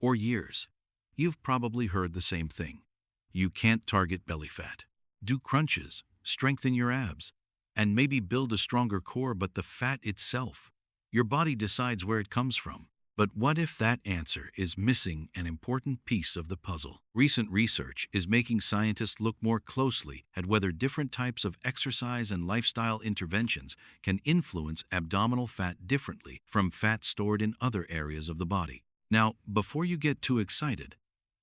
or years, you've probably heard the same thing. You can't target belly fat. Do crunches, strengthen your abs, and maybe build a stronger core, but the fat itself, your body decides where it comes from. But what if that answer is missing an important piece of the puzzle? Recent research is making scientists look more closely at whether different types of exercise and lifestyle interventions can influence abdominal fat differently from fat stored in other areas of the body. Now, before you get too excited,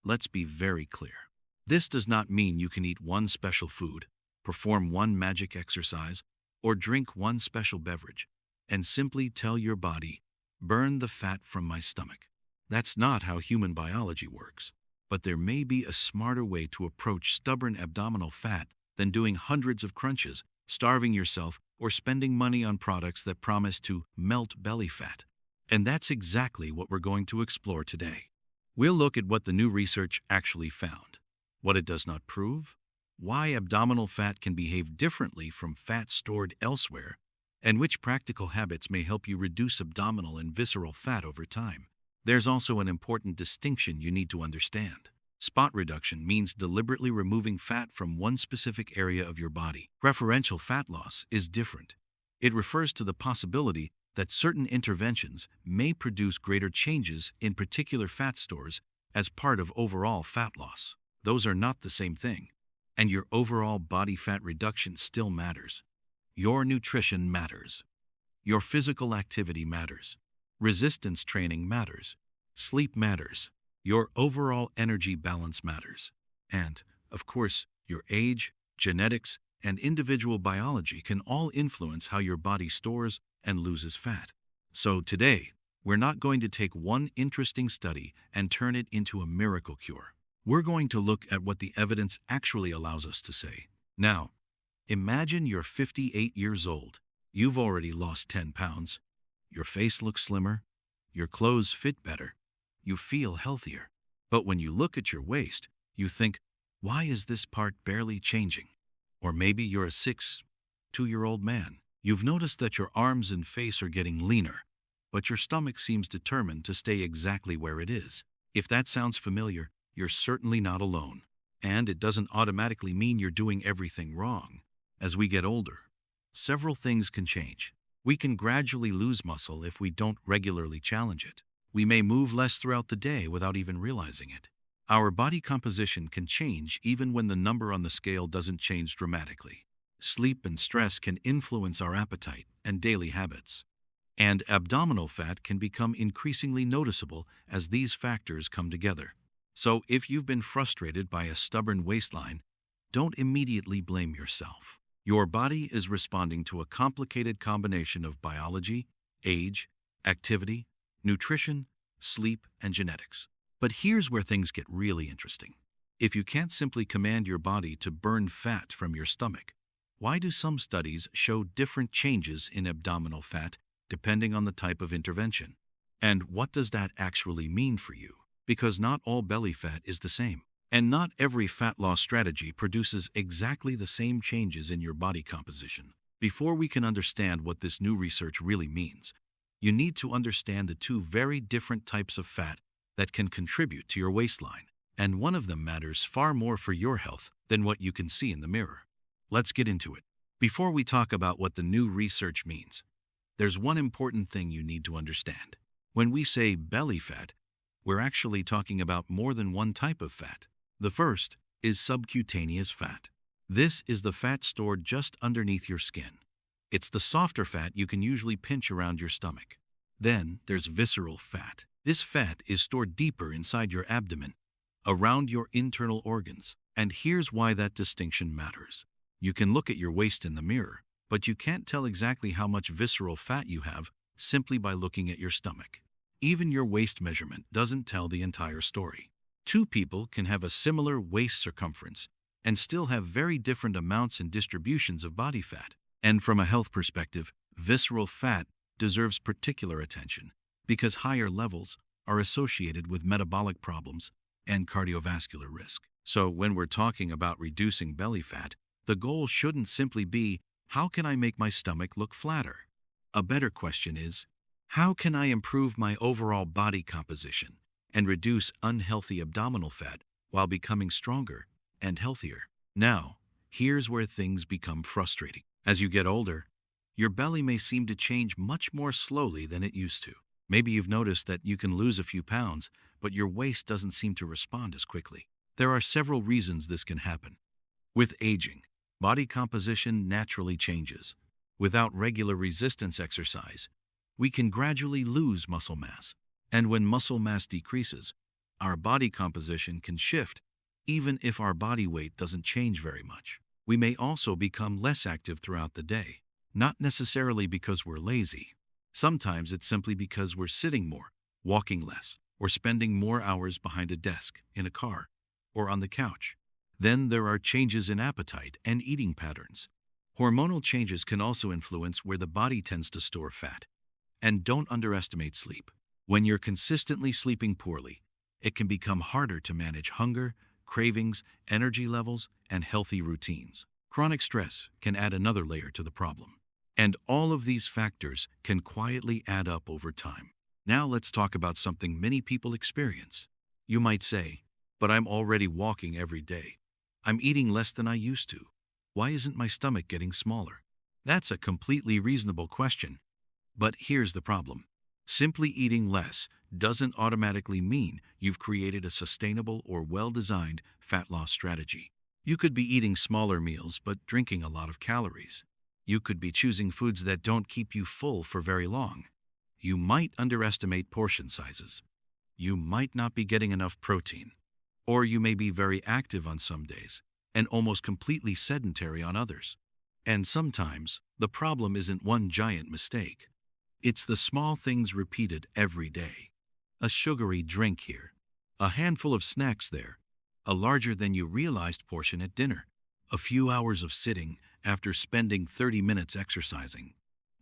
let's be very clear. This does not mean you can eat one special food, perform one magic exercise, or drink one special beverage, and simply tell your body, burn the fat from my stomach. That's not how human biology works. But there may be a smarter way to approach stubborn abdominal fat than doing hundreds of crunches, starving yourself, or spending money on products that promise to melt belly fat. And that's exactly what we're going to explore today. We'll look at what the new research actually found, what it does not prove, why abdominal fat can behave differently from fat stored elsewhere, and which practical habits may help you reduce abdominal and visceral fat over time. There's also an important distinction you need to understand. Spot reduction means deliberately removing fat from one specific area of your body. Preferential fat loss is different. It refers to the possibility that certain interventions may produce greater changes in particular fat stores as part of overall fat loss. Those are not the same thing, and your overall body fat reduction still matters. Your nutrition matters. Your physical activity matters. Resistance training matters. Sleep matters. Your overall energy balance matters. And, of course, your age, genetics, and individual biology can all influence how your body stores and loses fat. So today, we're not going to take one interesting study and turn it into a miracle cure. We're going to look at what the evidence actually allows us to say. Now, imagine you're 58 years old. You've already lost 10 pounds. Your face looks slimmer. Your clothes fit better. You feel healthier. But when you look at your waist, you think, why is this part barely changing? Or maybe you're a 2-year-old man. You've noticed that your arms and face are getting leaner, but your stomach seems determined to stay exactly where it is. If that sounds familiar, you're certainly not alone. And it doesn't automatically mean you're doing everything wrong. As we get older, several things can change. We can gradually lose muscle if we don't regularly challenge it. We may move less throughout the day without even realizing it. Our body composition can change even when the number on the scale doesn't change dramatically. Sleep and stress can influence our appetite and daily habits. And abdominal fat can become increasingly noticeable as these factors come together. So if you've been frustrated by a stubborn waistline, don't immediately blame yourself. Your body is responding to a complicated combination of biology, age, activity, nutrition, sleep, and genetics. But here's where things get really interesting. If you can't simply command your body to burn fat from your stomach, why do some studies show different changes in abdominal fat depending on the type of intervention? And what does that actually mean for you? Because not all belly fat is the same. And not every fat loss strategy produces exactly the same changes in your body composition. Before we can understand what this new research really means, you need to understand the two very different types of fat that can contribute to your waistline. And one of them matters far more for your health than what you can see in the mirror. Let's get into it. Before we talk about what the new research means, there's one important thing you need to understand. When we say belly fat, we're actually talking about more than one type of fat. The first is subcutaneous fat. This is the fat stored just underneath your skin. It's the softer fat you can usually pinch around your stomach. Then there's visceral fat. This fat is stored deeper inside your abdomen, around your internal organs. And here's why that distinction matters. You can look at your waist in the mirror, but you can't tell exactly how much visceral fat you have simply by looking at your stomach. Even your waist measurement doesn't tell the entire story. Two people can have a similar waist circumference and still have very different amounts and distributions of body fat. And from a health perspective, visceral fat deserves particular attention because higher levels are associated with metabolic problems and cardiovascular risk. So when we're talking about reducing belly fat, the goal shouldn't simply be, how can I make my stomach look flatter? A better question is, how can I improve my overall body composition and reduce unhealthy abdominal fat while becoming stronger and healthier. Now, here's where things become frustrating. As you get older, your belly may seem to change much more slowly than it used to. Maybe you've noticed that you can lose a few pounds, but your waist doesn't seem to respond as quickly. There are several reasons this can happen. With aging, body composition naturally changes. Without regular resistance exercise, we can gradually lose muscle mass. And when muscle mass decreases, our body composition can shift, even if our body weight doesn't change very much. We may also become less active throughout the day, not necessarily because we're lazy. Sometimes it's simply because we're sitting more, walking less, or spending more hours behind a desk, in a car, or on the couch. Then there are changes in appetite and eating patterns. Hormonal changes can also influence where the body tends to store fat. And don't underestimate sleep. When you're consistently sleeping poorly, it can become harder to manage hunger, cravings, energy levels, and healthy routines. Chronic stress can add another layer to the problem. And all of these factors can quietly add up over time. Now let's talk about something many people experience. You might say, but I'm already walking every day. I'm eating less than I used to. Why isn't my stomach getting smaller? That's a completely reasonable question. But here's the problem. Simply eating less doesn't automatically mean you've created a sustainable or well-designed fat loss strategy. You could be eating smaller meals but drinking a lot of calories. You could be choosing foods that don't keep you full for very long. You might underestimate portion sizes. You might not be getting enough protein. Or you may be very active on some days and almost completely sedentary on others. And sometimes, the problem isn't one giant mistake. It's the small things repeated every day. A sugary drink here, a handful of snacks there, a larger than you realized portion at dinner, a few hours of sitting after spending 30 minutes exercising.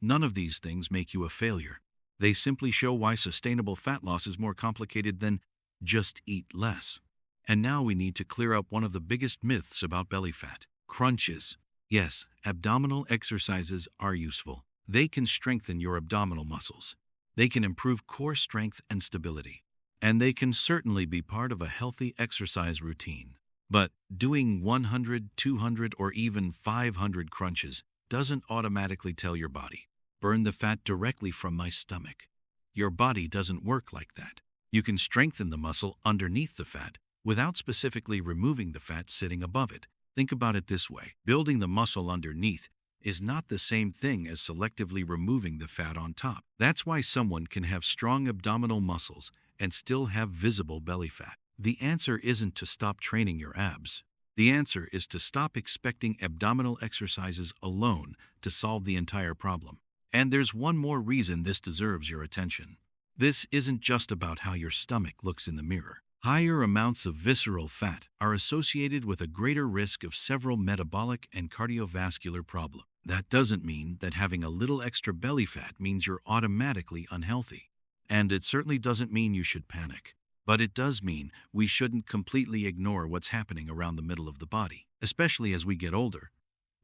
None of these things make you a failure. They simply show why sustainable fat loss is more complicated than just eat less. And now we need to clear up one of the biggest myths about belly fat: crunches. Yes, abdominal exercises are useful. They can strengthen your abdominal muscles. They can improve core strength and stability. And they can certainly be part of a healthy exercise routine. But doing 100, 200, or even 500 crunches doesn't automatically tell your body, burn the fat directly from my stomach. Your body doesn't work like that. You can strengthen the muscle underneath the fat without specifically removing the fat sitting above it. Think about it this way. Building the muscle underneath is not the same thing as selectively removing the fat on top. That's why someone can have strong abdominal muscles and still have visible belly fat. The answer isn't to stop training your abs. The answer is to stop expecting abdominal exercises alone to solve the entire problem. And there's one more reason this deserves your attention. This isn't just about how your stomach looks in the mirror. Higher amounts of visceral fat are associated with a greater risk of several metabolic and cardiovascular problems. That doesn't mean that having a little extra belly fat means you're automatically unhealthy. And it certainly doesn't mean you should panic. But it does mean we shouldn't completely ignore what's happening around the middle of the body, especially as we get older.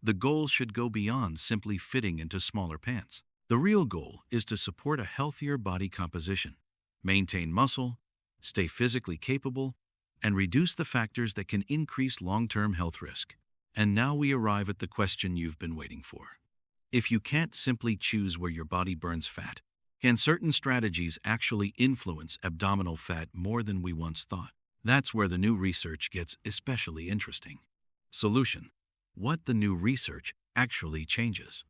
The goal should go beyond simply fitting into smaller pants. The real goal is to support a healthier body composition, maintain muscle, stay physically capable, and reduce the factors that can increase long-term health risk. And now we arrive at the question you've been waiting for. If you can't simply choose where your body burns fat, can certain strategies actually influence abdominal fat more than we once thought? That's where the new research gets especially interesting. Solution: what the new research actually changes.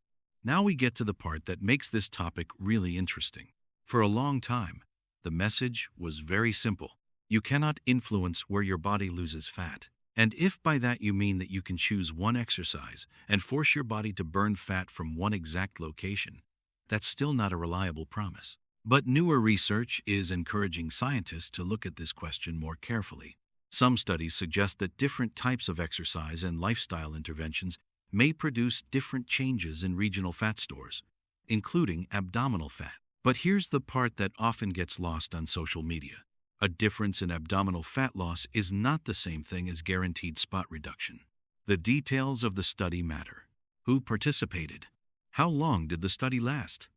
Now we get to the part that makes this topic really interesting. For a long time, the message was very simple. You cannot influence where your body loses fat. And if by that you mean that you can choose one exercise and force your body to burn fat from one exact location, that's still not a reliable promise. But newer research is encouraging scientists to look at this question more carefully. Some studies suggest that different types of exercise and lifestyle interventions may produce different changes in regional fat stores, including abdominal fat. But here's the part that often gets lost on social media. A difference in abdominal fat loss is not the same thing as guaranteed spot reduction. The details of the study matter. Who participated? How long did the study last?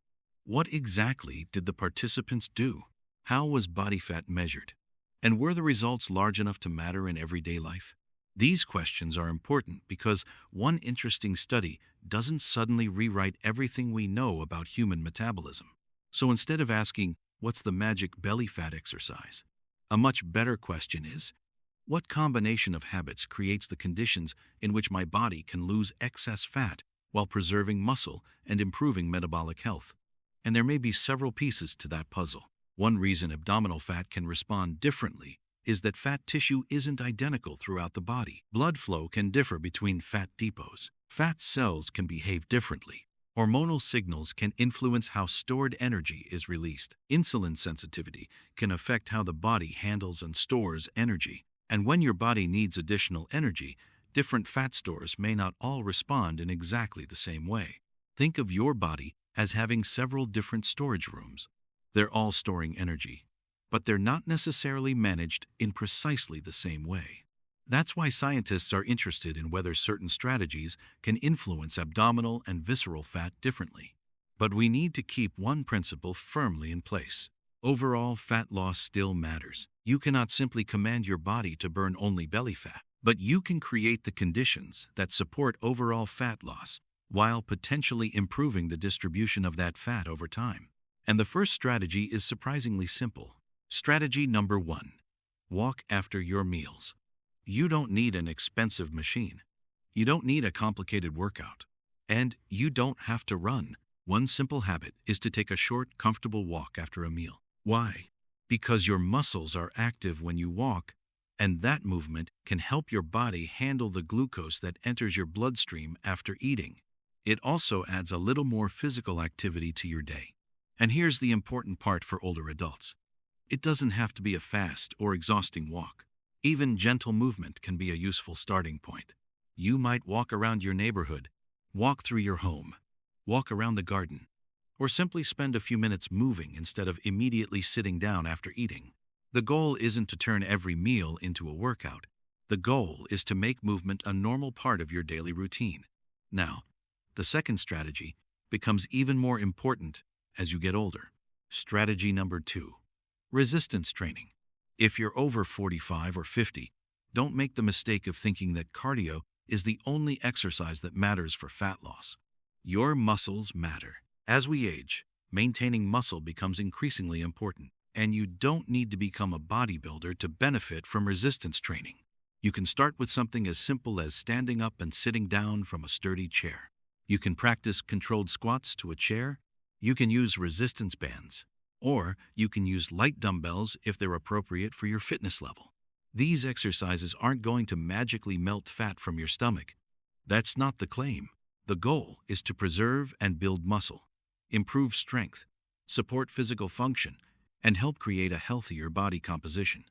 What exactly did the participants do? How was body fat measured? And were the results large enough to matter in everyday life? These questions are important because one interesting study doesn't suddenly rewrite everything we know about human metabolism. So instead of asking, what's the magic belly fat exercise? A much better question is, what combination of habits creates the conditions in which my body can lose excess fat while preserving muscle and improving metabolic health? And there may be several pieces to that puzzle. One reason abdominal fat can respond differently is that fat tissue isn't identical throughout the body. Blood flow can differ between fat depots. Fat cells can behave differently. Hormonal signals can influence how stored energy is released. Insulin sensitivity can affect how the body handles and stores energy. And when your body needs additional energy, different fat stores may not all respond in exactly the same way. Think of your body as having several different storage rooms. They're all storing energy, but they're not necessarily managed in precisely the same way. That's why scientists are interested in whether certain strategies can influence abdominal and visceral fat differently. But we need to keep one principle firmly in place. Overall fat loss still matters. You cannot simply command your body to burn only belly fat, but you can create the conditions that support overall fat loss while potentially improving the distribution of that fat over time. And the first strategy is surprisingly simple. Strategy number 1. Walk after your meals. You don't need an expensive machine. You don't need a complicated workout. And you don't have to run. One simple habit is to take a short, comfortable walk after a meal. Why? Because your muscles are active when you walk, and that movement can help your body handle the glucose that enters your bloodstream after eating. It also adds a little more physical activity to your day. And here's the important part for older adults. It doesn't have to be a fast or exhausting walk. Even gentle movement can be a useful starting point. You might walk around your neighborhood, walk through your home, walk around the garden, or simply spend a few minutes moving instead of immediately sitting down after eating. The goal isn't to turn every meal into a workout. The goal is to make movement a normal part of your daily routine. Now, the second strategy becomes even more important as you get older. Strategy number 2. Resistance training. If you're over 45 or 50, don't make the mistake of thinking that cardio is the only exercise that matters for fat loss. Your muscles matter. As we age, maintaining muscle becomes increasingly important, and you don't need to become a bodybuilder to benefit from resistance training. You can start with something as simple as standing up and sitting down from a sturdy chair. You can practice controlled squats to a chair. You can use resistance bands, or you can use light dumbbells if they're appropriate for your fitness level. These exercises aren't going to magically melt fat from your stomach. That's not the claim. The goal is to preserve and build muscle, improve strength, support physical function, and help create a healthier body composition.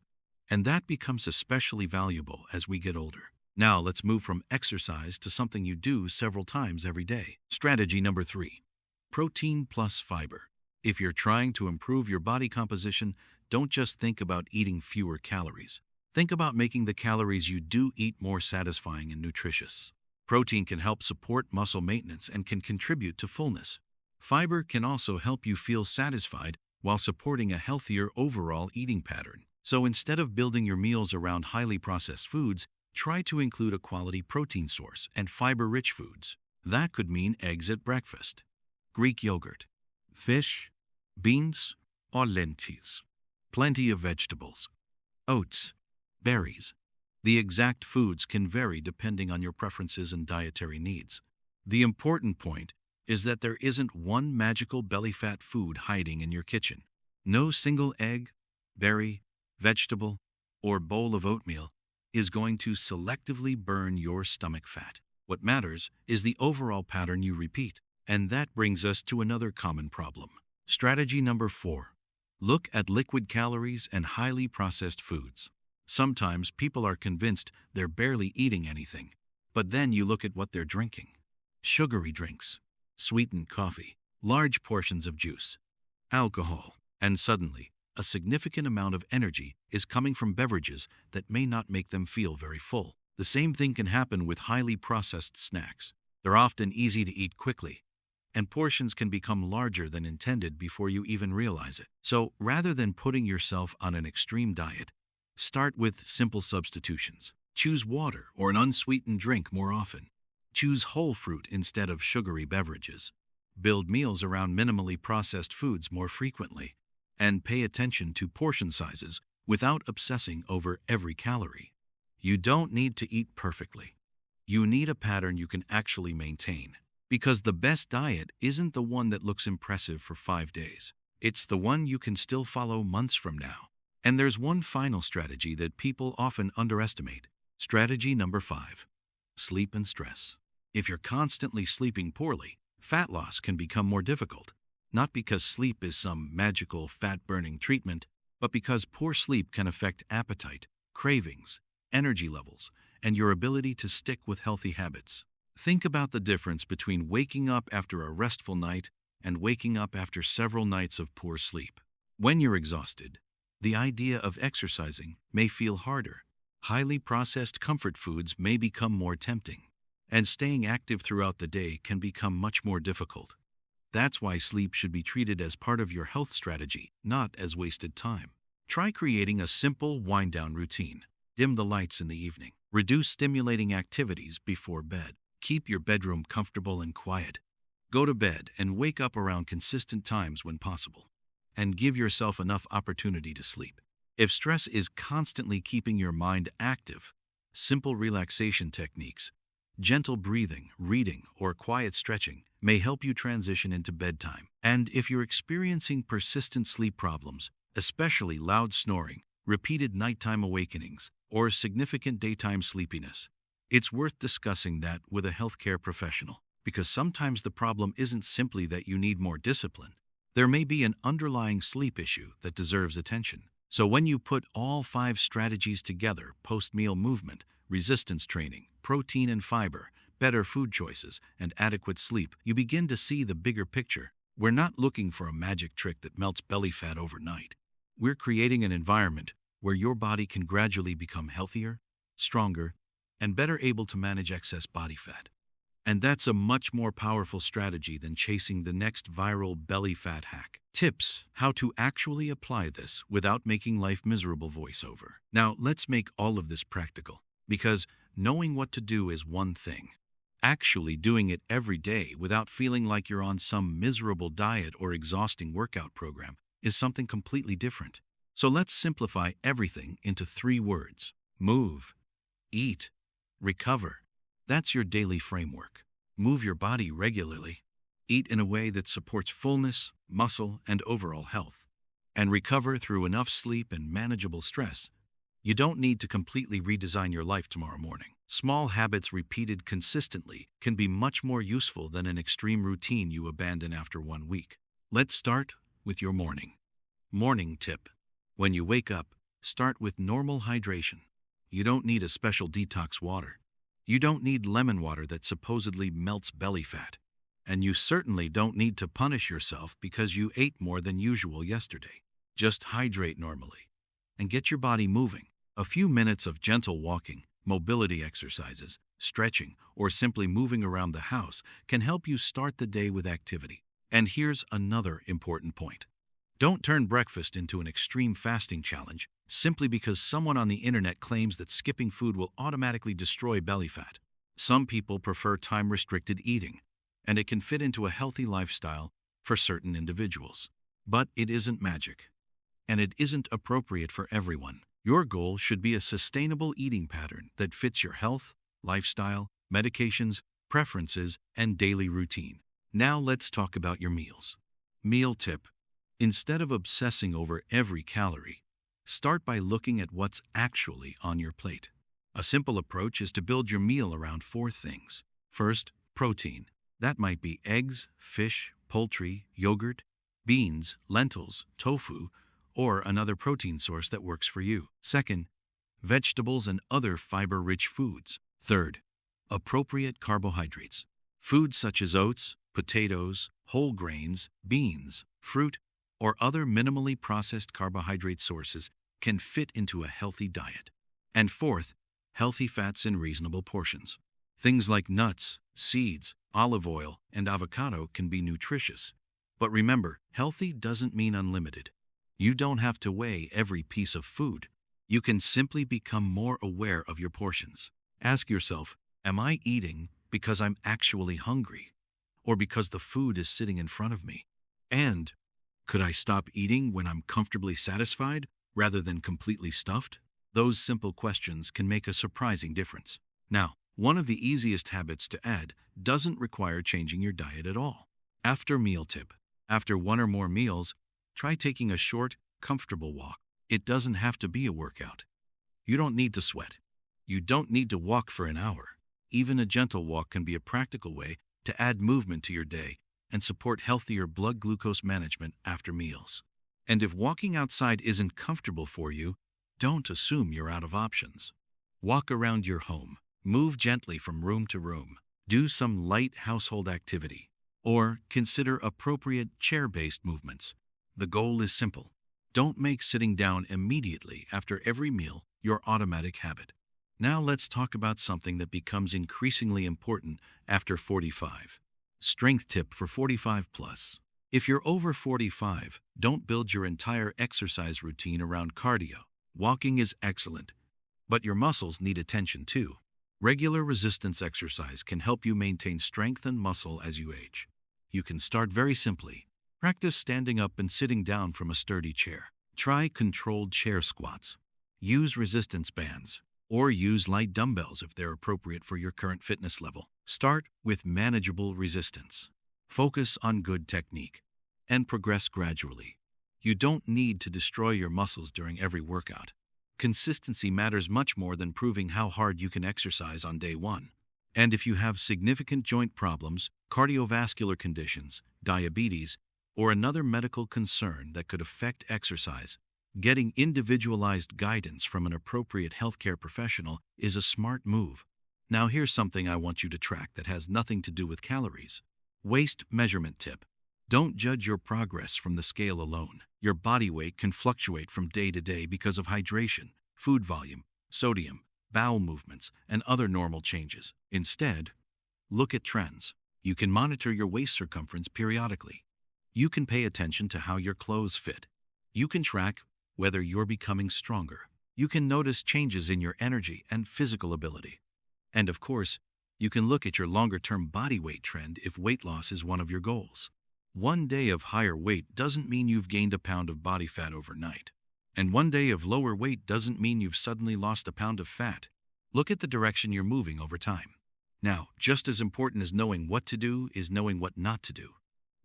And that becomes especially valuable as we get older. Now let's move from exercise to something you do several times every day. Strategy number 3. Protein plus fiber. If you're trying to improve your body composition, don't just think about eating fewer calories. Think about making the calories you do eat more satisfying and nutritious. Protein can help support muscle maintenance and can contribute to fullness. Fiber can also help you feel satisfied while supporting a healthier overall eating pattern. So instead of building your meals around highly processed foods, try to include a quality protein source and fiber-rich foods. That could mean eggs at breakfast, Greek yogurt, fish, beans, or lentils. Plenty of vegetables, oats, berries. The exact foods can vary depending on your preferences and dietary needs. The important point is that there isn't one magical belly fat food hiding in your kitchen. No single egg, berry, vegetable, or bowl of oatmeal is going to selectively burn your stomach fat. What matters is the overall pattern you repeat. And that brings us to another common problem. Strategy number 4. Look at liquid calories and highly processed foods. Sometimes people are convinced they're barely eating anything, but then you look at what they're drinking. Sugary drinks, sweetened coffee, large portions of juice, alcohol, and suddenly, a significant amount of energy is coming from beverages that may not make them feel very full. The same thing can happen with highly processed snacks. They're often easy to eat quickly, and portions can become larger than intended before you even realize it. So rather than putting yourself on an extreme diet, Start with simple substitutions. Choose water or an unsweetened drink more often. Choose whole fruit instead of sugary beverages. Build meals around minimally processed foods more frequently. And pay attention to portion sizes without obsessing over every calorie. You don't need to eat perfectly. You need a pattern you can actually maintain. Because the best diet isn't the one that looks impressive for 5 days. It's the one you can still follow months from now. And there's one final strategy that people often underestimate. Strategy number 5. Sleep and stress. If you're constantly sleeping poorly, fat loss can become more difficult. Not because sleep is some magical fat-burning treatment, but because poor sleep can affect appetite, cravings, energy levels, and your ability to stick with healthy habits. Think about the difference between waking up after a restful night and waking up after several nights of poor sleep. When you're exhausted, the idea of exercising may feel harder. Highly processed comfort foods may become more tempting, and staying active throughout the day can become much more difficult. That's why sleep should be treated as part of your health strategy, not as wasted time. Try creating a simple wind-down routine. Dim the lights in the evening. Reduce stimulating activities before bed. Keep your bedroom comfortable and quiet. Go to bed and wake up around consistent times when possible. And give yourself enough opportunity to sleep. If stress is constantly keeping your mind active, simple relaxation techniques, gentle breathing, reading, or quiet stretching may help you transition into bedtime. And if you're experiencing persistent sleep problems, especially loud snoring, repeated nighttime awakenings, or significant daytime sleepiness, it's worth discussing that with a healthcare professional, because sometimes the problem isn't simply that you need more discipline. There may be an underlying sleep issue that deserves attention. So when you put all 5 strategies together, post-meal movement, resistance training, protein and fiber, better food choices, and adequate sleep, you begin to see the bigger picture. We're not looking for a magic trick that melts belly fat overnight. We're creating an environment where your body can gradually become healthier, stronger, and better able to manage excess body fat. And that's a much more powerful strategy than chasing the next viral belly fat hack. Tips: how to actually apply this without making life miserable voiceover. Now, let's make all of this practical, because knowing what to do is one thing. Actually doing it every day without feeling like you're on some miserable diet or exhausting workout program is something completely different. So let's simplify everything into 3 words. Move, eat, recover. That's your daily framework. Move your body regularly. Eat in a way that supports fullness, muscle, and overall health. And recover through enough sleep and manageable stress. You don't need to completely redesign your life tomorrow morning. Small habits repeated consistently can be much more useful than an extreme routine you abandon after 1 week. Let's start with your morning. Morning tip. When you wake up, start with normal hydration. You don't need a special detox water. You don't need lemon water that supposedly melts belly fat. And you certainly don't need to punish yourself because you ate more than usual yesterday. Just hydrate normally and get your body moving. A few minutes of gentle walking, mobility exercises, stretching, or simply moving around the house can help you start the day with activity. And here's another important point. Don't turn breakfast into an extreme fasting challenge simply because someone on the internet claims that skipping food will automatically destroy belly fat. Some people prefer time-restricted eating, and it can fit into a healthy lifestyle for certain individuals. But it isn't magic, and it isn't appropriate for everyone. Your goal should be a sustainable eating pattern that fits your health, lifestyle, medications, preferences, and daily routine. Now let's talk about your meals. Meal tip. Instead of obsessing over every calorie, start by looking at what's actually on your plate. A simple approach is to build your meal around 4 things. First, protein. That might be eggs, fish, poultry, yogurt, beans, lentils, tofu, or another protein source that works for you. Second, vegetables and other fiber-rich foods. Third, appropriate carbohydrates. Foods such as oats, potatoes, whole grains, beans, fruit, or other minimally processed carbohydrate sources can fit into a healthy diet. And fourth, healthy fats in reasonable portions. Things like nuts, seeds, olive oil, and avocado can be nutritious. But remember, healthy doesn't mean unlimited. You don't have to weigh every piece of food. You can simply become more aware of your portions. Ask yourself, am I eating because I'm actually hungry, or because the food is sitting in front of me? And could I stop eating when I'm comfortably satisfied rather than completely stuffed? Those simple questions can make a surprising difference. Now, one of the easiest habits to add doesn't require changing your diet at all. After meal tip. After one or more meals, try taking a short, comfortable walk. It doesn't have to be a workout. You don't need to sweat. You don't need to walk for an hour. Even a gentle walk can be a practical way to add movement to your day and support healthier blood glucose management after meals. And if walking outside isn't comfortable for you, don't assume you're out of options. Walk around your home. Move gently from room to room. Do some light household activity. Or consider appropriate chair-based movements. The goal is simple. Don't make sitting down immediately after every meal your automatic habit. Now let's talk about something that becomes increasingly important after 45. Strength tip for 45 plus. If you're over 45, don't build your entire exercise routine around cardio. Walking is excellent, but your muscles need attention too. Regular resistance exercise can help you maintain strength and muscle as you age. You can start very simply. Practice standing up and sitting down from a sturdy chair. Try controlled chair squats. Use resistance bands, or use light dumbbells if they're appropriate for your current fitness level. Start with manageable resistance. Focus on good technique, and progress gradually. You don't need to destroy your muscles during every workout. Consistency matters much more than proving how hard you can exercise on day one. And if you have significant joint problems, cardiovascular conditions, diabetes, or another medical concern that could affect exercise, getting individualized guidance from an appropriate healthcare professional is a smart move. Now here's something I want you to track that has nothing to do with calories. Waist measurement tip. Don't judge your progress from the scale alone. Your body weight can fluctuate from day to day because of hydration, food volume, sodium, bowel movements, and other normal changes. Instead, look at trends. You can monitor your waist circumference periodically. You can pay attention to how your clothes fit. You can track whether you're becoming stronger. You can notice changes in your energy and physical ability. And of course, you can look at your longer-term body weight trend if weight loss is one of your goals. One day of higher weight doesn't mean you've gained a pound of body fat overnight. And one day of lower weight doesn't mean you've suddenly lost a pound of fat. Look at the direction you're moving over time. Now, just as important as knowing what to do is knowing what not to do.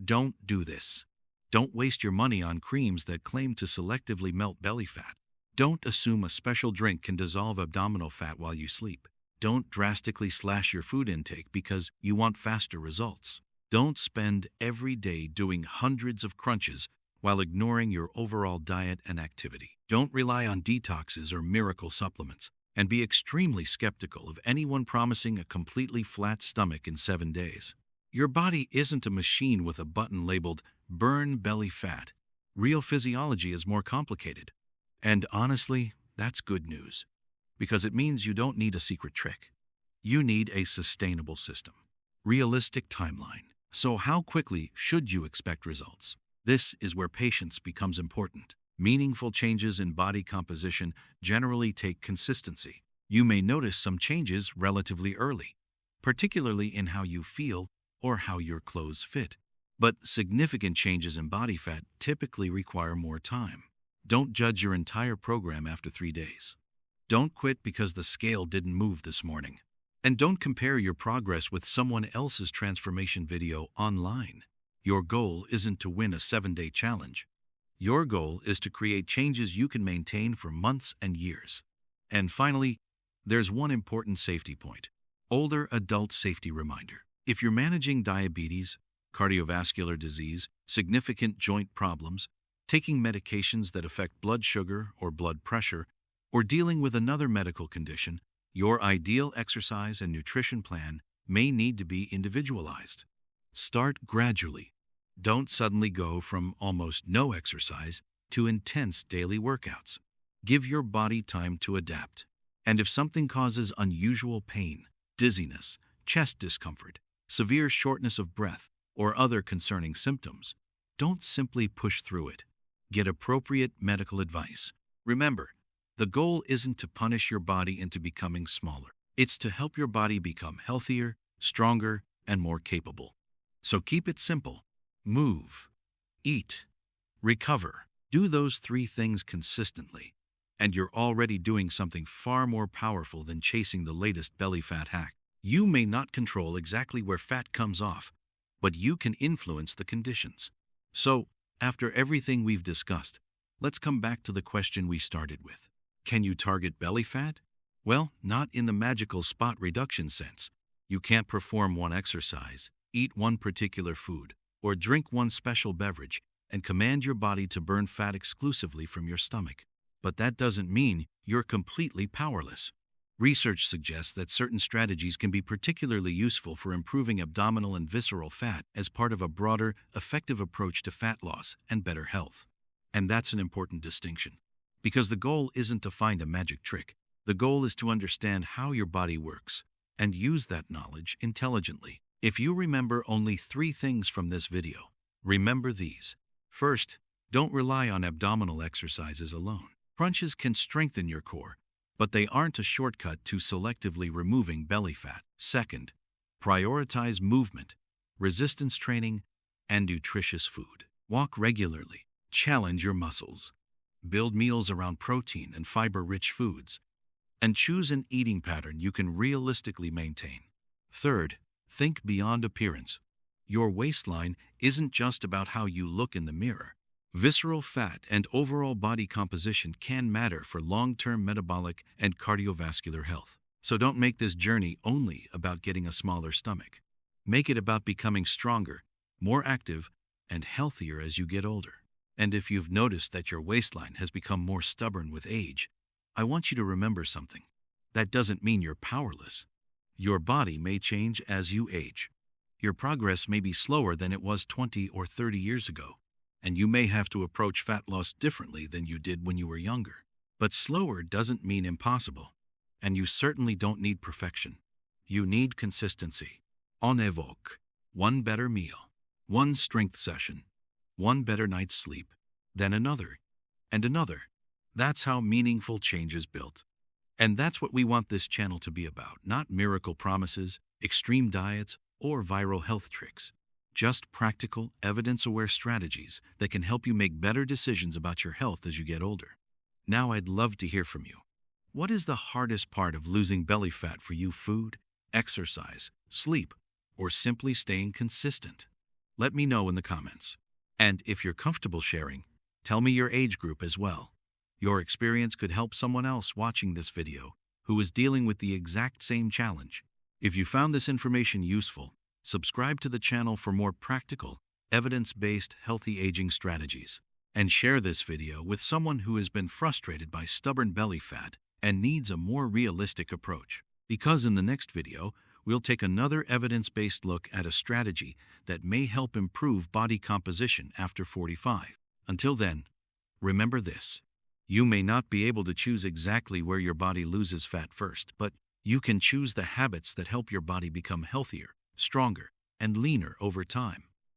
Don't do this. Don't waste your money on creams that claim to selectively melt belly fat. Don't assume a special drink can dissolve abdominal fat while you sleep. Don't drastically slash your food intake because you want faster results. Don't spend every day doing hundreds of crunches while ignoring your overall diet and activity. Don't rely on detoxes or miracle supplements, and be extremely skeptical of anyone promising a completely flat stomach in 7 days. Your body isn't a machine with a button labeled "burn belly fat." Real physiology is more complicated. And honestly, that's good news, because it means you don't need a secret trick. You need a sustainable system. Realistic timeline. So how quickly should you expect results? This is where patience becomes important. Meaningful changes in body composition generally take consistency. You may notice some changes relatively early, particularly in how you feel or how your clothes fit. But significant changes in body fat typically require more time. Don't judge your entire program after 3 days. Don't quit because the scale didn't move this morning. And don't compare your progress with someone else's transformation video online. Your goal isn't to win a 7-day challenge. Your goal is to create changes you can maintain for months and years. And finally, there's one important safety point. Older adult safety reminder. If you're managing diabetes, cardiovascular disease, significant joint problems, taking medications that affect blood sugar or blood pressure, or dealing with another medical condition, your ideal exercise and nutrition plan may need to be individualized. Start gradually. Don't suddenly go from almost no exercise to intense daily workouts. Give your body time to adapt. And if something causes unusual pain, dizziness, chest discomfort, severe shortness of breath, or other concerning symptoms, don't simply push through it. Get appropriate medical advice. Remember, The goal isn't to punish your body into becoming smaller. It's to help your body become healthier, stronger, and more capable. So keep it simple. Move, eat, recover. Do those three things consistently, and you're already doing something far more powerful than chasing the latest belly fat hack. You may not control exactly where fat comes off, but you can influence the conditions. So, after everything we've discussed, let's come back to the question we started with. Can you target belly fat? Well, not in the magical spot reduction sense. You can't perform one exercise, eat one particular food, or drink one special beverage and command your body to burn fat exclusively from your stomach. But that doesn't mean you're completely powerless. Research suggests that certain strategies can be particularly useful for improving abdominal and visceral fat as part of a broader, effective approach to fat loss and better health. And that's an important distinction. Because the goal isn't to find a magic trick. The goal is to understand how your body works and use that knowledge intelligently. If you remember only 3 things from this video, remember these. First, don't rely on abdominal exercises alone. Crunches can strengthen your core, but they aren't a shortcut to selectively removing belly fat. Second, prioritize movement, resistance training, and nutritious food. Walk regularly, challenge your muscles, build meals around protein and fiber-rich foods, and choose an eating pattern you can realistically maintain. Third, think beyond appearance. Your waistline isn't just about how you look in the mirror. Visceral fat and overall body composition can matter for long-term metabolic and cardiovascular health. So don't make this journey only about getting a smaller stomach. Make it about becoming stronger, more active, and healthier as you get older. And if you've noticed that your waistline has become more stubborn with age, I want you to remember something. That doesn't mean you're powerless. Your body may change as you age. Your progress may be slower than it was 20 or 30 years ago, and you may have to approach fat loss differently than you did when you were younger. But slower doesn't mean impossible, and you certainly don't need perfection. You need consistency. On évoque, one better meal, one strength session, one better night's sleep, then another, and another. That's how meaningful change is built. And that's what we want this channel to be about, not miracle promises, extreme diets, or viral health tricks. Just practical, evidence-aware strategies that can help you make better decisions about your health as you get older. Now I'd love to hear from you. What is the hardest part of losing belly fat for you? Food, exercise, sleep, or simply staying consistent? Let me know in the comments. And if you're comfortable sharing, tell me your age group as well. Your experience could help someone else watching this video who is dealing with the exact same challenge. If you found this information useful, subscribe to the channel for more practical, evidence-based healthy aging strategies. And share this video with someone who has been frustrated by stubborn belly fat and needs a more realistic approach. Because in the next video, we'll take another evidence-based look at a strategy that may help improve body composition after 45. Until then, remember this. You may not be able to choose exactly where your body loses fat first, but you can choose the habits that help your body become healthier, stronger, and leaner over time.